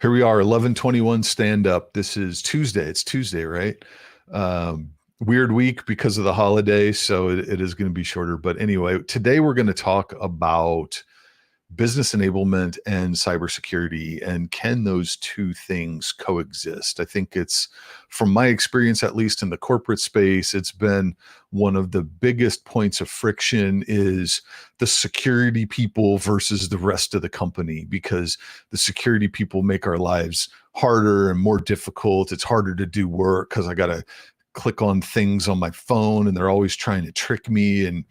Here we are, 11:21 stand up. This is Tuesday. It's Tuesday, right? Weird week because of the holiday, so it is going to be shorter. But anyway, today we're going to talk about business enablement and cybersecurity, and can those two things coexist? I think it's, from my experience, at least in the corporate space, it's been one of the biggest points of friction is the security people versus the rest of the company, because the security people make our lives harder and more difficult. It's harder to do work because I got to click on things on my phone and they're always trying to trick me, and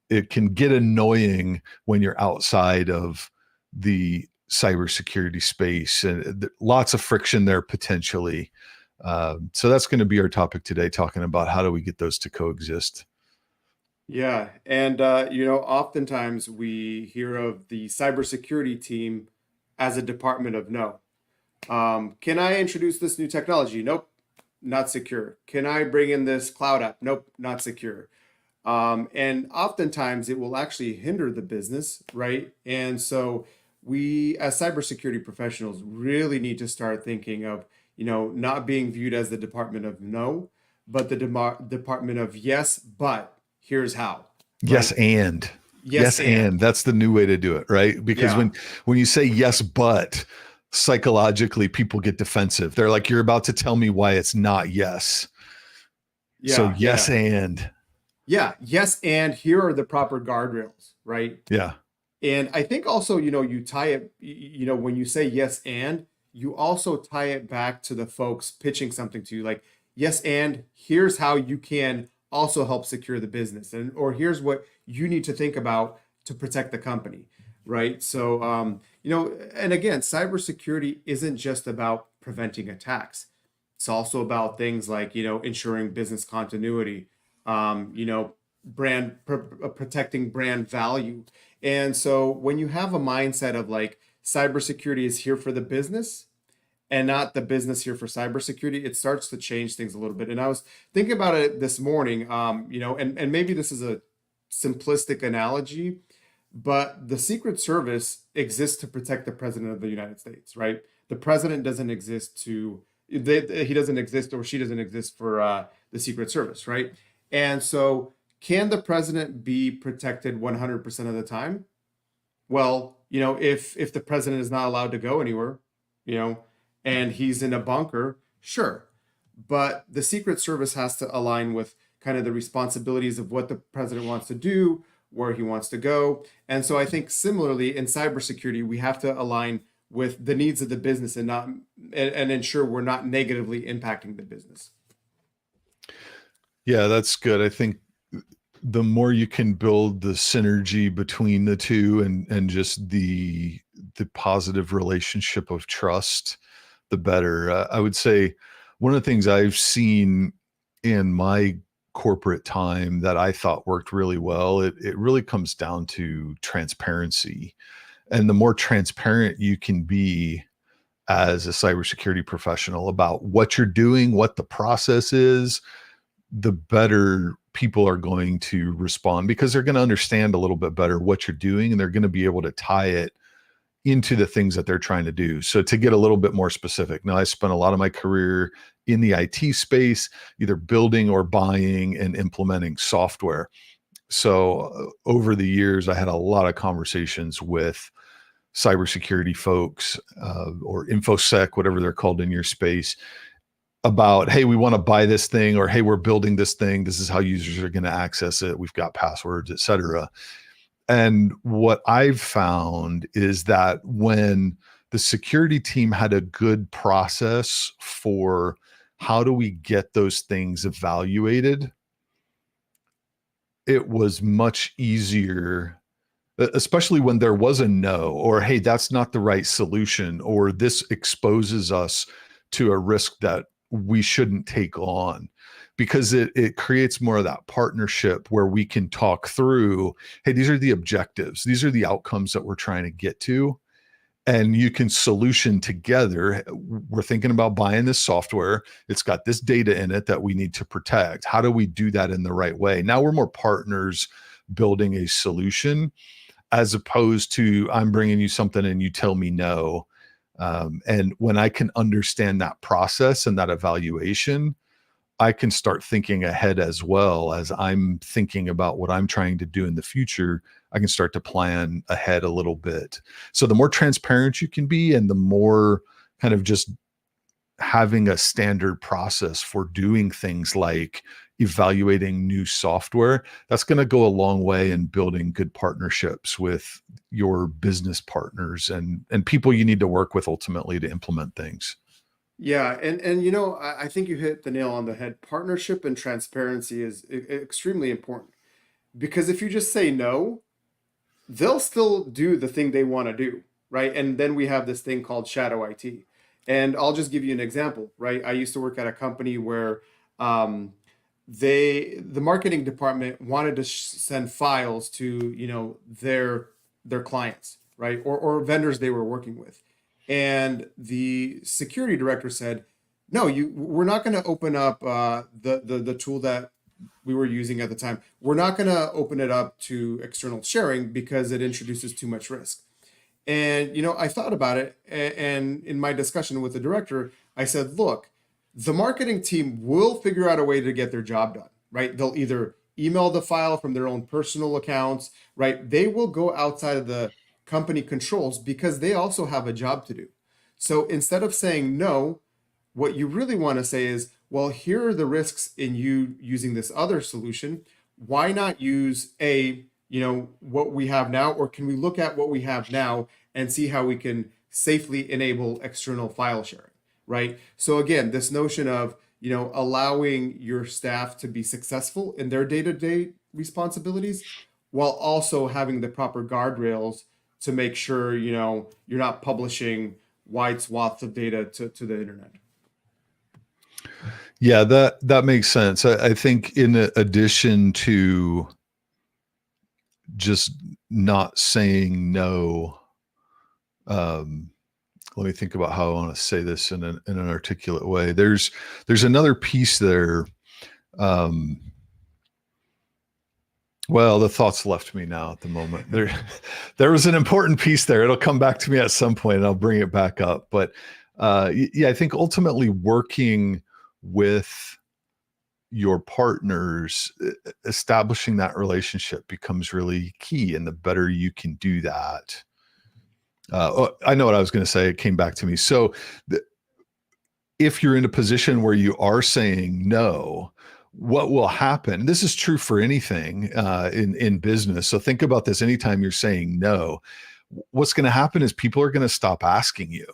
it can get annoying when you're outside of the cybersecurity space, and lots of friction there potentially. So that's going to be our topic today, talking about how do we get those to coexist. Yeah, and oftentimes we hear of the cybersecurity team as a department of no. Can I introduce this new technology? Nope, not secure. Can I bring in this cloud app? Nope, not secure. And oftentimes it will actually hinder the business, right? And so we, as cybersecurity professionals, really need to start thinking of, not being viewed as the department of no, but the department of yes, but here's how, Yes, right? and Yes, yes, and and that's the new way to do it, right? Because yeah, when you say yes, but psychologically people get defensive. They're like, you're about to tell me why it's not yes. So yeah, yes, yeah, and yeah, yes, and here are the proper guardrails, right? yeah. And I think also, you tie it, when you say yes and, you also tie it back to the folks pitching something to you, like, yes, and here's how you can also help secure the business, and or here's what you need to think about to protect the company, right? So, and again, cybersecurity isn't just about preventing attacks. It's also about things like, ensuring business continuity, protecting brand value. And so when you have a mindset of like cybersecurity is here for the business and not the business here for cybersecurity, it starts to change things a little bit. And I was thinking about it this morning, and maybe this is a simplistic analogy, but the Secret Service exists to protect the President of the United States, right? The president doesn't exist he doesn't exist or she doesn't exist for the Secret Service, right? And so, can the president be protected 100% of the time? Well, if the president is not allowed to go anywhere, you know, and he's in a bunker, sure. But the Secret Service has to align with kind of the responsibilities of what the president wants to do, where he wants to go. And so I think similarly in cybersecurity, we have to align with the needs of the business and not and ensure we're not negatively impacting the business. Yeah, that's good. I think the more you can build the synergy between the two, and just the positive relationship of trust, the better. I would say one of the things I've seen in my corporate time that I thought worked really well, it really comes down to transparency. And the more transparent you can be as a cybersecurity professional about what you're doing, what the process is, the better people are going to respond, because they're going to understand a little bit better what you're doing, and they're going to be able to tie it into the things that they're trying to do. So to get a little bit more specific, now I spent a lot of my career in the IT space, either building or buying and implementing software. So over the years, I had a lot of conversations with cybersecurity folks, or infosec, whatever they're called in your space, about, hey, we want to buy this thing, or hey, we're building this thing. This is how users are going to access it. We've got passwords, et cetera. And what I've found is that when the security team had a good process for how do we get those things evaluated, it was much easier, especially when there was a no, or hey, that's not the right solution, or this exposes us to a risk that we shouldn't take on, because it creates more of that partnership where we can talk through, hey, these are the objectives, these are the outcomes that we're trying to get to, and you can solution together. We're thinking about buying this software. It's got this data in it that we need to protect. How do we do that in the right way? Now we're more partners building a solution, as opposed to I'm bringing you something and you tell me no. And when I can understand that process and that evaluation, I can start thinking ahead as well as I'm thinking about what I'm trying to do in the future. I can start to plan ahead a little bit. So the more transparent you can be and the more kind of just having a standard process for doing things like evaluating new software, that's going to go a long way in building good partnerships with your business partners and people you need to work with ultimately to implement things. Yeah, and I think you hit the nail on the head. Partnership and transparency is extremely important because if you just say no, they'll still do the thing they want to do, right? And then we have this thing called shadow IT. And I'll just give you an example, right? I used to work at a company where um, the marketing department wanted to send files to their clients, right, or vendors they were working with, and the security director said, no, we're not going to open up the tool that we were using at the time. We're not going to open it up to external sharing because it introduces too much risk. And I thought about it, and in my discussion with the director, I said, "Look, the marketing team will figure out a way to get their job done, right? They'll either email the file from their own personal accounts, right? They will go outside of the company controls because they also have a job to do. So instead of saying no, what you really want to say is, well, here are the risks in you using this other solution. Why not use what we have now, or can we look at what we have now and see how we can safely enable external file sharing, right? So again, this notion of, allowing your staff to be successful in their day-to-day responsibilities while also having the proper guardrails to make sure, you're not publishing wide swaths of data to the internet. Yeah, that makes sense. I think in addition to just not saying no, um, let me think about how I want to say this in an articulate way. There's another piece there. Um, well, the thoughts left me now at the moment. There was an important piece there. It'll come back to me at some point, and I'll bring it back up. But yeah, I think ultimately working with your partners, establishing that relationship becomes really key. And the better you can do that, I know what I was going to say. It came back to me. So if you're in a position where you are saying no, what will happen? This is true for anything in business. So think about this. Anytime you're saying no, what's going to happen is people are going to stop asking you.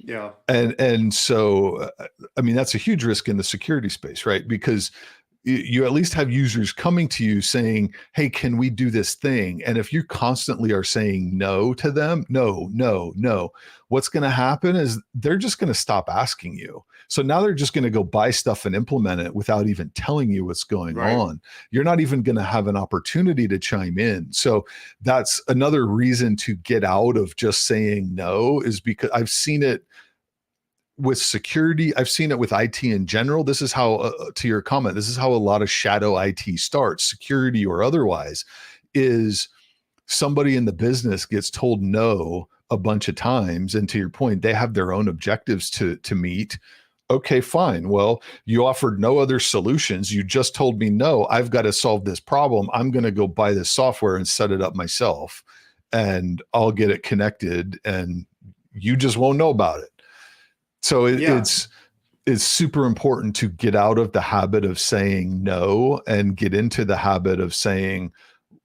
Yeah. And so, I mean, that's a huge risk in the security space, right? Because you at least have users coming to you saying, hey, can we do this thing? And if you constantly are saying no to them, no, no, no, what's going to happen is they're just going to stop asking you. So now they're just going to go buy stuff and implement it without even telling you what's going Right. on. You're not even going to have an opportunity to chime in. So that's another reason to get out of just saying no, is because I've seen it with security. I've seen it with IT in general. This is how, to your comment, this is how a lot of shadow IT starts, security or otherwise, is somebody in the business gets told no a bunch of times. And to your point, they have their own objectives to meet. Okay, fine. Well, you offered no other solutions. You just told me no. I've got to solve this problem. I'm going to go buy this software and set it up myself, and I'll get it connected, and you just won't know about it. So Yeah. it's super important to get out of the habit of saying no and get into the habit of saying,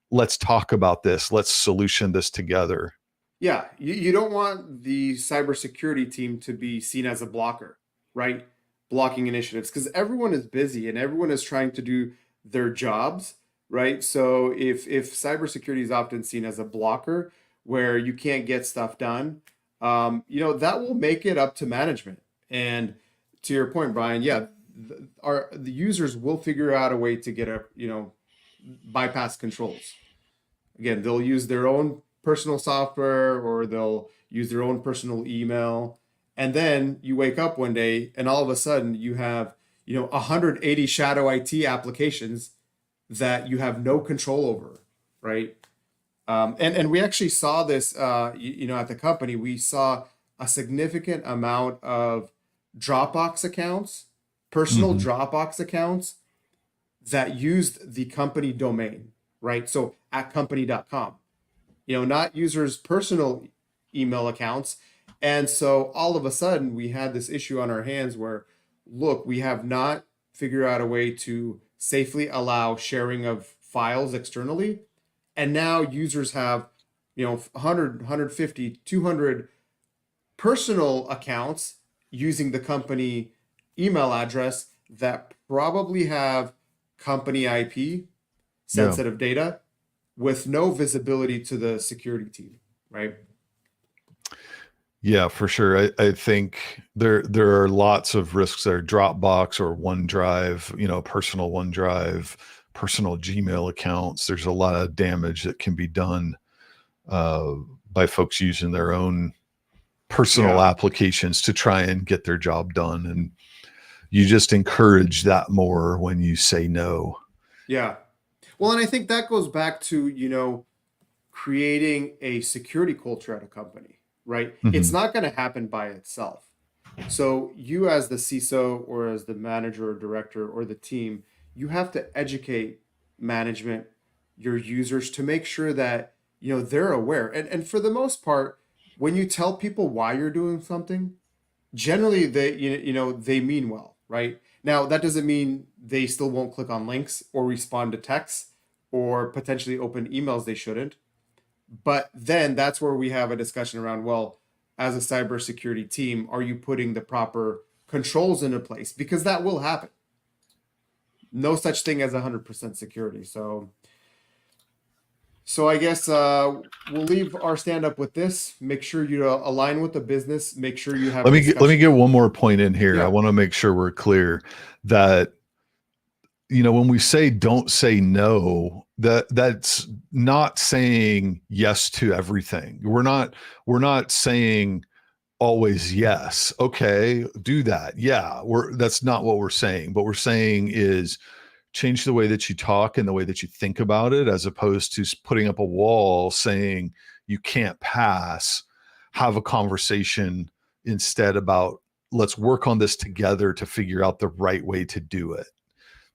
let's talk about this. Let's solution this together. Yeah, you don't want the cybersecurity team to be seen as a blocker, right? Blocking initiatives because everyone is busy and everyone is trying to do their jobs, right? So if cybersecurity is often seen as a blocker where you can't get stuff done, that will make it up to management. And to your point, Brian, yeah, the users will figure out a way to get bypass controls. Again, they'll use their own personal software or they'll use their own personal email. And then you wake up one day and all of a sudden you have, 180 shadow IT applications that you have no control over, right? And we actually saw this, at the company. We saw a significant amount of Dropbox accounts, personal Hmm. Dropbox accounts that used the company domain, right? So at company.com, not users' personal email accounts. And so all of a sudden, we had this issue on our hands where, look, we have not figured out a way to safely allow sharing of files externally. And now users have, 100, 150, 200 personal accounts using the company email address that probably have company IP, Yeah. sensitive data, with no visibility to the security team, right? Yeah, for sure. I think there are lots of risks there. Dropbox or OneDrive, personal OneDrive, personal Gmail accounts. There's a lot of damage that can be done uh, by folks using their own personal Yeah, applications to try and get their job done. And you just encourage that more when you say no. yeah. Well, and I think that goes back to, creating a security culture at a company, right? It's Hmm. not going to happen by itself. So you as the CISO or as the manager or director or the team, you have to educate management, your users to make sure that, they're aware. And for the most part, when you tell people why you're doing something, generally they mean well, right? Now that doesn't mean they still won't click on links or respond to texts or potentially open emails they shouldn't. But then that's where we have a discussion around, well, as a cybersecurity team, are you putting the proper controls into place? Because that will happen. No such thing as 100% security. So I guess we'll leave our stand up with this. Make sure you align with the business. Make sure you have Let me get discussions. one more point in here. I Yeah, want to make sure we're clear that when we say don't say no, that's not saying yes to everything. We're not saying always yes. Okay, do that. Yeah, that's not what we're saying. What we're saying is change the way that you talk and the way that you think about it, as opposed to putting up a wall saying you can't pass. Have a conversation instead about, let's work on this together to figure out the right way to do it.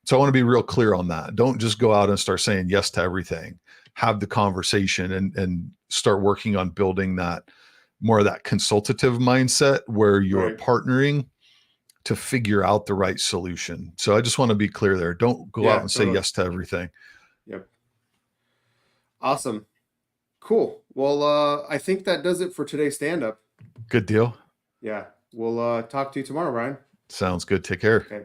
So I want to be real clear on that. Don't just go out and start saying yes to everything. Have the conversation and start working on building that more of that consultative mindset where you're right. partnering to figure out the right solution. So I just want to be clear there. Don't go out Yeah, and say totally. yes to everything. Yep. Awesome. Cool. Well, I think that does it for today's stand up. Good deal. Yeah. We'll talk to you tomorrow, Ryan. Sounds good. Take care. Okay.